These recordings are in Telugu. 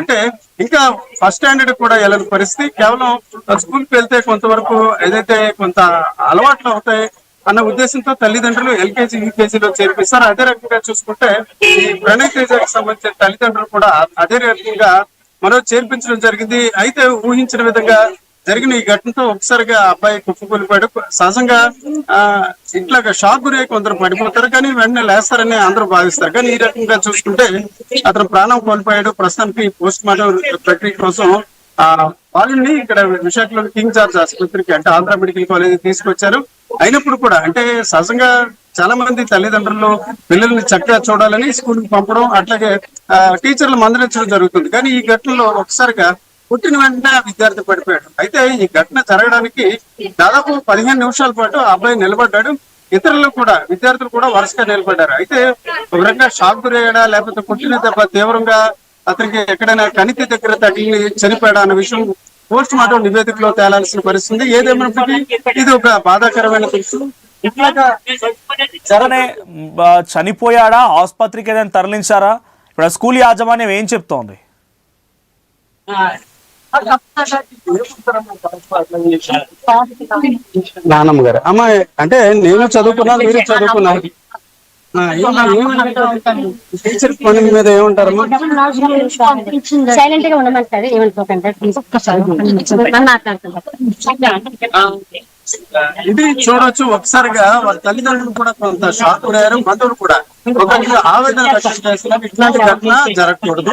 అంటే ఇంకా ఫస్ట్ స్టాండర్డ్ కూడా వెళ్ళని పరిస్థితి. కేవలం స్కూల్కి వెళ్తే కొంతవరకు ఏదైతే కొంత అలవాట్లు అవుతాయి అన్న ఉద్దేశంతో తల్లిదండ్రులు ఎల్కేజీ యూకేజీలో చేర్పిస్తారు. అదే రకంగా చూసుకుంటే ఈ ప్రణయ్ తేజకి సంబంధించిన తల్లిదండ్రులు కూడా అదే రకంగా మనం చేర్పించడం జరిగింది. అయితే ఊహించిన విధంగా జరిగిన ఈ ఘటనతో ఒకసారిగా అబ్బాయి కుప్పకూలిపోయాడు. సహజంగా ఇట్లాగా షాక్ గురై కొందరు పడిపోతారు, కానీ వెంటనే లేస్తారని అందరూ భావిస్తారు. కానీ ఈ రకంగా చూసుకుంటే అతను ప్రాణం కోల్పోయాడు. ప్రస్తుతానికి పోస్ట్ మార్టం ప్రక్రియ కోసం వాళ్ళని ఇక్కడ విశాఖలోని కింగ్ జార్జ్ ఆసుపత్రికి అంటే ఆంధ్ర మెడికల్ కాలేజ్ తీసుకొచ్చారు. అయినప్పుడు కూడా అంటే సహజంగా చాలా మంది తల్లిదండ్రులు పిల్లల్ని చక్కగా చూడాలని స్కూల్ కి పంపడం, అట్లాగే టీచర్లు మందలించడం జరుగుతుంది. కానీ ఈ ఘటనలో ఒకసారిగా పుట్టిన వెంటనే విద్యార్థి పడిపోయాడు. అయితే ఈ ఘటన జరగడానికి దాదాపు 15 నిమిషాల పాటు ఆ అబ్బాయి నిలబడ్డాడు. ఇతరులు కూడా విద్యార్థులు కూడా వరుసగా నిలబడ్డారు. అయితే ఒక రకంగా షాక్ గురయ్యాడా లేకపోతే పుట్టిన దెబ్బ తీవ్రంగా అతనికి ఎక్కడైనా కణితి దగ్గర తగిలి చనిపోయాడా అన్న విషయం పోస్ట్ మార్టం నివేదికలో తేలాల్సిన పరిస్థితి. ఏదేమైనప్పటికీ ఇది ఒక బాధాకరమైన పరిస్థితి. ఇట్లాగా చనిపోయాడా, ఆసుపత్రికి ఏదైనా తరలించారా? ఇప్పుడు స్కూల్ యాజమాన్యం ఏం చెప్తోంది? నానమ్మ గారు అమ్మాయి అంటే నేను చదువుకున్నాను, మీరు చదువుకున్నారు, టీచర్ పని మీద ఏమంటారమ్మా? సైలెంట్ గా ఉండమంటారు, ఏమనుకోకండి. ఇది చూడొచ్చు. ఒకసారిగా వాళ్ళ తల్లిదండ్రులు కూడా కొంత షాక్ గురయ్యారు. బంధువులు కూడా ఒక ఆవేదన వ్యక్తం చేస్తున్నారు. ఇట్లాంటి ఘటన జరగకూడదు,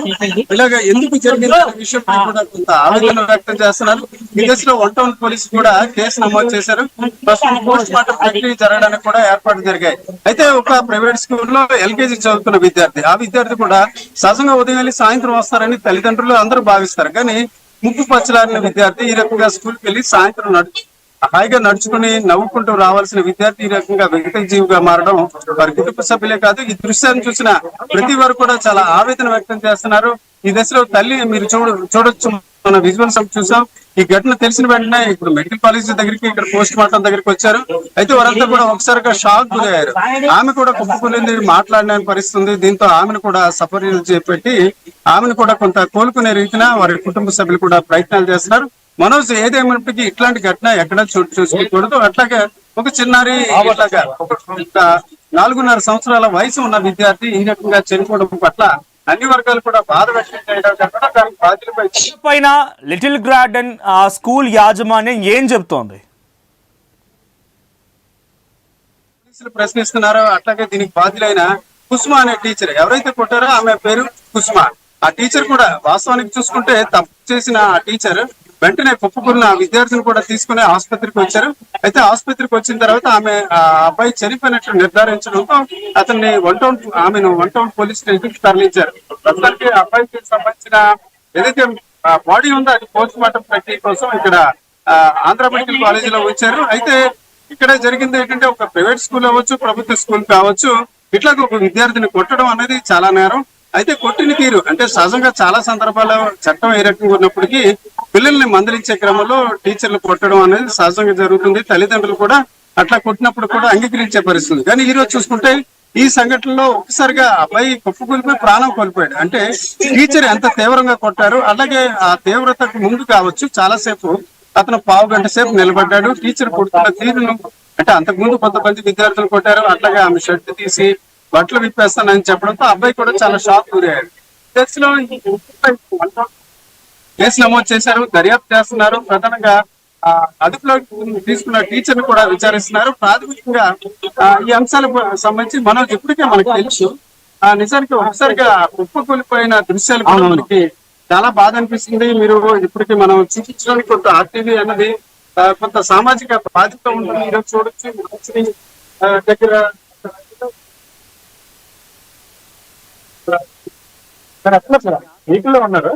ఇలాగ ఎందుకు జరిగింది విషయం కూడా కొంత ఆవేదన వ్యక్తం చేస్తున్నారు. ఈ దశలో 1 టౌన్ పోలీసు కూడా కేసు నమోదు చేశారు. ప్రస్తుతం పోస్ట్ మార్టం ప్రక్రియ జరగడానికి కూడా ఏర్పాట్లు జరిగాయి. అయితే ఒక ప్రైవేట్ స్కూల్లో ఎల్కేజీ చదువుతున్న విద్యార్థి, ఆ విద్యార్థి కూడా సహజంగా ఉదయం వెళ్ళి సాయంత్రం వస్తారని తల్లిదండ్రులు అందరూ భావిస్తారు. కానీ ముక్కు పచ్చలారిన విద్యార్థి ఈ రకంగా స్కూల్కి వెళ్ళి సాయంత్రం హాయిగా నడుచుకుని నవ్వుకుంటూ రావాల్సిన విద్యార్థి ఈ రకంగా వికట జీవిగా మారడం వారి కుటుంబ సభ్యులే కాదు, ఈ దృశ్యాన్ని చూసిన ప్రతి వారు కూడా చాలా ఆవేదన వ్యక్తం చేస్తున్నారు. ఈ దశలో తల్లి మీరు చూడొచ్చు, మన విజువల్స్ చూసాం. ఈ ఘటన తెలిసిన వెంటనే ఇప్పుడు మెడికల్ కాలేజ్ దగ్గరికి, ఇక్కడ పోస్ట్ మార్టం దగ్గరికి వచ్చారు. అయితే వారంతా కూడా ఒకసారిగా షాక్ గురయ్యారు. ఆమె కూడా కుప్పకూలింది, మాట్లాడిన పరిస్థితి ఉంది. దీంతో ఆమెను కూడా సఫరీలు చేపెట్టి ఆమెను కూడా కొంత కోలుకునే రీతిన వారి కుటుంబ సభ్యులు కూడా ప్రయత్నాలు చేస్తున్నారు. మనోజ్, ఏదేమైనప్పటికీ ఇట్లాంటి ఘటన ఎక్కడా చోటు చేసుకోకూడదు. అట్లాగే ఒక చిన్నారి ఇట్లాగా ఒక 4.5 సంవత్సరాల వయసు ఉన్న విద్యార్థి ఈ రకంగా చనిపోవడం పట్ల అన్ని వర్గాలు కూడా బాధ వ్యక్తం చేయడం కాకుండా దానికి బాధ్యులపై పైన లిటిల్ గార్డెన్ స్కూల్ యాజమాన్యం ఏం చెప్తోంది? ప్రశ్నిస్తున్నారు. అట్లాగే దీనికి బాధ్యులైన కుసుమ అనే టీచర్, ఎవరైతే కొట్టారో ఆమె పేరు కుసుమ. ఆ టీచర్ కూడా వాస్తవానికి చూసుకుంటే తప్పు చేసిన ఆ టీచర్ వెంటనే కుప్పకూలిన విద్యార్థిని కూడా తీసుకుని ఆసుపత్రికి వచ్చారు. అయితే ఆసుపత్రికి వచ్చిన తర్వాత ఆమె ఆ అబ్బాయి చనిపోయినట్లు నిర్ధారించడంతో అతన్ని ఆమెను 1 టౌన్ పోలీస్ స్టేషన్ తరలించారు. ప్రస్తుతానికి అబ్బాయికి సంబంధించిన ఏదైతే బాడీ ఉందో అది పోస్ట్ మార్టం ప్రక్రియ కోసం ఇక్కడ ఆంధ్ర మెడికల్ కాలేజీలో ఉంచారు. అయితే ఇక్కడ జరిగింది ఏంటంటే ఒక ప్రైవేట్ స్కూల్ అవ్వచ్చు, ప్రభుత్వ స్కూల్ కావచ్చు, ఇట్లా ఒక విద్యార్థిని కొట్టడం అనేది చాలా నేరం. అయితే కొట్టిన తీరు అంటే సహజంగా చాలా సందర్భాల్లో చట్టం ఏ రకంగా ఉన్నప్పటికీ పిల్లల్ని మందలించే క్రమంలో టీచర్లు కొట్టడం అనేది సహజంగా జరుగుతుంది. తల్లిదండ్రులు కూడా అట్లా కొట్టినప్పుడు కూడా అంగీకరించే పరిస్థితి. కానీ ఈ రోజు చూసుకుంటే ఈ సంఘటనలో ఒకసారిగా అబ్బాయి కుప్పకూలిపోయి ప్రాణం కోల్పోయాడు. అంటే టీచర్ ఎంత తీవ్రంగా కొట్టారు, అలాగే ఆ తీవ్రతకు ముందు కావచ్చు చాలాసేపు అతను 1/2 గంట సేపు నిలబడ్డాడు. టీచర్ కొడుతున్న తీరును అంటే అంతకుముందు కొంతమంది విద్యార్థులు కొట్టారు, అట్లాగే ఆమె షర్ట్ తీసి బట్టలు విప్పేస్తానని చెప్పడంతో అబ్బాయి కూడా చాలా షాక్ గురయ్యాడు. కేసు నమోదు చేశారు, దర్యాప్తు చేస్తున్నారు. ప్రధానంగా అదుపులో తీసుకున్న టీచర్ ను కూడా విచారిస్తున్నారు. ప్రాథమికంగా ఈ అంశాలకు సంబంధించి మనోజ్ ఇప్పటికే మనకు తెలుసు. నిజానికి ఒకసారిగా కుప్పకూలిపోయిన దృశ్యాలు కూడా మనకి చాలా బాధ అనిపిస్తుంది. మీరు ఇప్పటికీ మనం చూపించడానికి కొంత ఆర్టీవీ అన్నది కొంత సామాజిక బాధ్యత ఉంటుంది. ఈరోజు చూడొచ్చు దగ్గర మీకులో ఉన్నారు.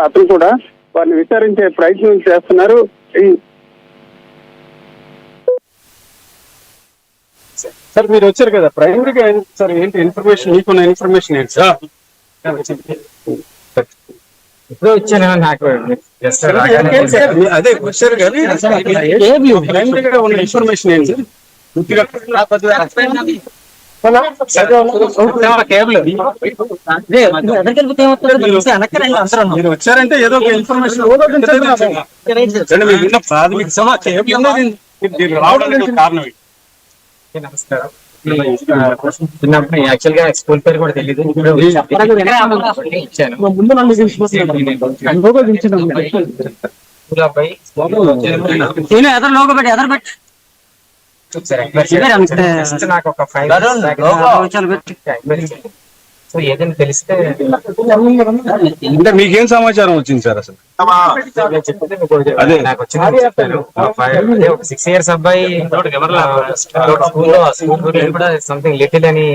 అతను కూడా వారిని విచారించే ప్రయత్నం చేస్తున్నారు. సార్ మీరు వచ్చారు కదా ప్రైమరీగా సార్, ఏంటి ఇన్ఫర్మేషన్, మీకున్న ఇన్ఫర్మేషన్ ఏంటి సార్? ఇప్పుడు వచ్చాను నాకు అదే వచ్చారు కానీ ప్రైమరీగా ఉన్న ఇన్ఫర్మేషన్ ఏంటి సార్? కేబుల్ మీరు వచ్చారంటే ఏదో ఒక ఇన్ఫర్మేషన్ ప్రాథమిక రావడానికి కారణం ఏంటి? నమస్కారం. చిన్నప్పుడు యాక్చువల్ గా స్కూల్ పేరు కూడా తెలియదు. ఇచ్చాను స్కూల్ అబ్బాయి నాకు ఒక 5 సో ఏదైనా తెలిస్తే అంటే మీకేం సమాచారం వచ్చింది సార్ అసలు? అదే నాకు వచ్చింది చెప్పాను. అదే ఒక 6 years అబ్బాయి స్కూల్లో కూడా సంథింగ్ లిటిల్ అని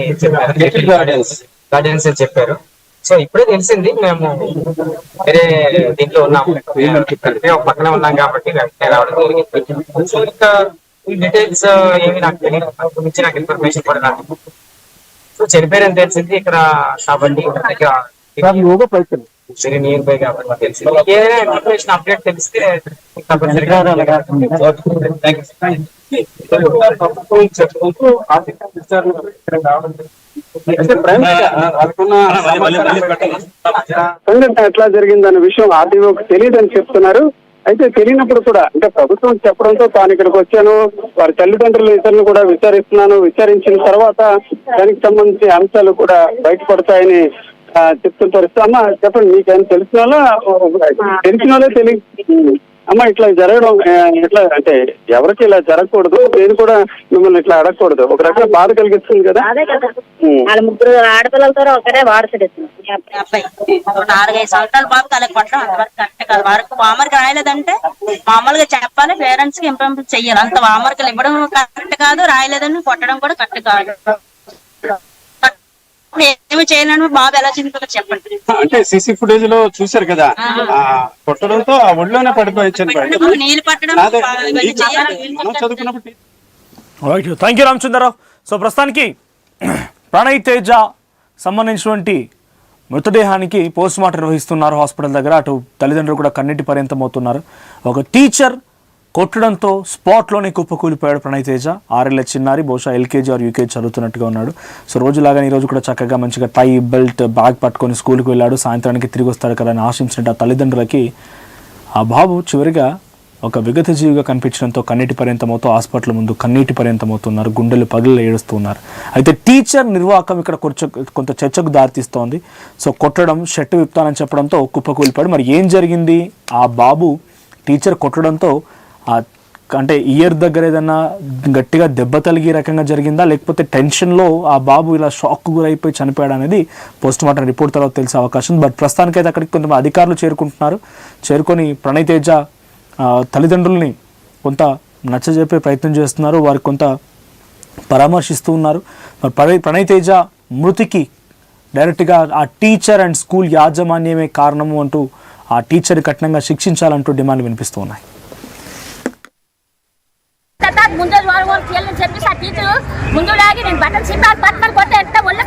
గార్డియన్స్ అని చెప్పారు. సో ఇప్పుడే తెలిసింది. మేము వేరే దీంట్లో ఉన్నాము, ఒక పక్కనే ఉన్నాం కాబట్టి వెంటనే రావడం జరిగింది. సో ఇంకా డీటెయిల్స్ ఏమి నాకు తెలియదు, గురించి నాకు ఇన్ఫర్మేషన్ కూడా నాకు. సో చనిపోయారని తెలిసింది. ఇక్కడ కాబట్టి వెరీ నియర్ బై కాబట్టి తెలిసింది. ఏదైనా ఇన్ఫర్మేషన్ అప్డేట్ తెలిస్తే తప్పనిసరిగా సంఘటన ఎట్లా జరిగిందన్న విషయం ఆర్డీఓకి తెలియదని చెప్తున్నారు. అయితే తెలియనప్పుడు కూడా అంటే ప్రభుత్వం చెప్పడంతో తాను ఇక్కడికి వచ్చాను, వారి తల్లిదండ్రులు ఇతరులను కూడా విచారించిన తర్వాత దానికి సంబంధించిన అంశాలు కూడా బయటపడతాయని చెప్తున్న పరిస్థితి. అమ్మ చెప్పండి, మీకేమైనా తెలిసిన వాళ్ళే తెలియదు అమ్మ ఇట్లా జరగడం ఎట్లా అంటే ఎవరికి ఇలా జరగకూడదు, నేను కూడా మిమ్మల్ని ఇట్లా అడగకూడదు, ఒక రకంగా బాధ కలిగిస్తుంది కదా. అదే కదా, వాళ్ళ 3 ఆడపిల్లలతో ఒకరే వాడుతాడు అబ్బాయి. 4-5 సంవత్సరాల బాబు తల కొట్టడం అంతవరకు కరెక్ట్ కాదు. వారికి వామర్కి రాయలేదంటే మామూలుగా చెప్పాలి, పేరెంట్స్ కి ఇంప్లిమెంట్ చెయ్యాలి. అంత వామర్కులు ఇవ్వడం కరెక్ట్ కాదు, రాయలేదని కొట్టడం కూడా కరెక్ట్ కాదు. ఏమి చేయాలని బాబు ఎలా చిందుతుందో చెప్పండి. అంటే సీసీ ఫుటేజ్ లో చూశారు కదా, కొట్టడంతో ఆ ఒళ్ళోనే పడిపోయి నీళ్ళు పట్టడం చదువుకున్నప్పుడు. Thank you Ramachandra Rao. సో ప్రస్తుతానికి ప్రణయ్ తేజ సంబంధించినటువంటి మృతదేహానికి పోస్ట్ మార్టం నిర్వహిస్తున్నారు హాస్పిటల్ దగ్గర. అటు తల్లిదండ్రులు కూడా కన్నీటి పర్యంతం అవుతున్నారు. ఒక టీచర్ కొట్టడంతో స్పాట్లోనే కుప్పకూలిపోయాడు ప్రణయ్ తేజ. 6 ఏళ్ల చిన్నారి, బహుశా ఎల్కేజీ ఆర్ యూకేజీ చదువుతున్నట్టుగా ఉన్నాడు. సో రోజులాగానే ఈరోజు కూడా చక్కగా మంచిగా టై బెల్ట్ బ్యాగ్ పట్టుకొని స్కూల్కి వెళ్ళాడు. సాయంత్రానికి తిరిగి వస్తాడు కదా అని ఆశించినట్టు ఆ తల్లిదండ్రులకి ఆ బాబు చివరిగా ఒక విగత జీవిగా కనిపించడంతో కన్నీటి పర్యంతమవుతూ హాస్పిటల్ ముందు కన్నీటి పర్యంతమవుతున్నారు, గుండెలు పగిలి ఏడుస్తున్నారు. అయితే టీచర్ నిర్వాహకం ఇక్కడ కొంత చర్చకు దారితీస్తోంది. సో కొట్టడం, షర్ట్ విప్తానని చెప్పడంతో కుప్పకూలిపాడు. మరి ఏం జరిగింది? ఆ బాబు టీచర్ కొట్టడంతో అంటే ఇయర్ దగ్గర ఏదన్నా గట్టిగా దెబ్బ తగిలి రకంగా జరిగిందా, లేకపోతే టెన్షన్లో ఆ బాబు ఇలా షాక్ గురైపోయి చనిపోయాడు అనేది పోస్ట్ మార్టం రిపోర్ట్ తర్వాత తెలిసే అవకాశం. బట్ ప్రస్తుతానికైతే అక్కడికి కొంతమంది అధికారులు చేరుకొని ప్రణయ్ తేజ తల్లిదండ్రుల్ని కొంత నచ్చజెప్పే ప్రయత్నం చేస్తున్నారు, వారికి కొంత పరామర్శిస్తూ ఉన్నారు. మరి ప్రణయ్ తేజ మృతికి డైరెక్ట్గా ఆ టీచర్ అండ్ స్కూల్ యాజమాన్యమే కారణము అంటూ ఆ టీచర్ కఠినంగా శిక్షించాలంటూ డిమాండ్లు వినిపిస్తూ ఉన్నాయి. ముందు చెప్పేసి ఆ టీచర్ ముందు లాగి నేను బట్టలు సినిమా కొట్టే ఒళ్ళ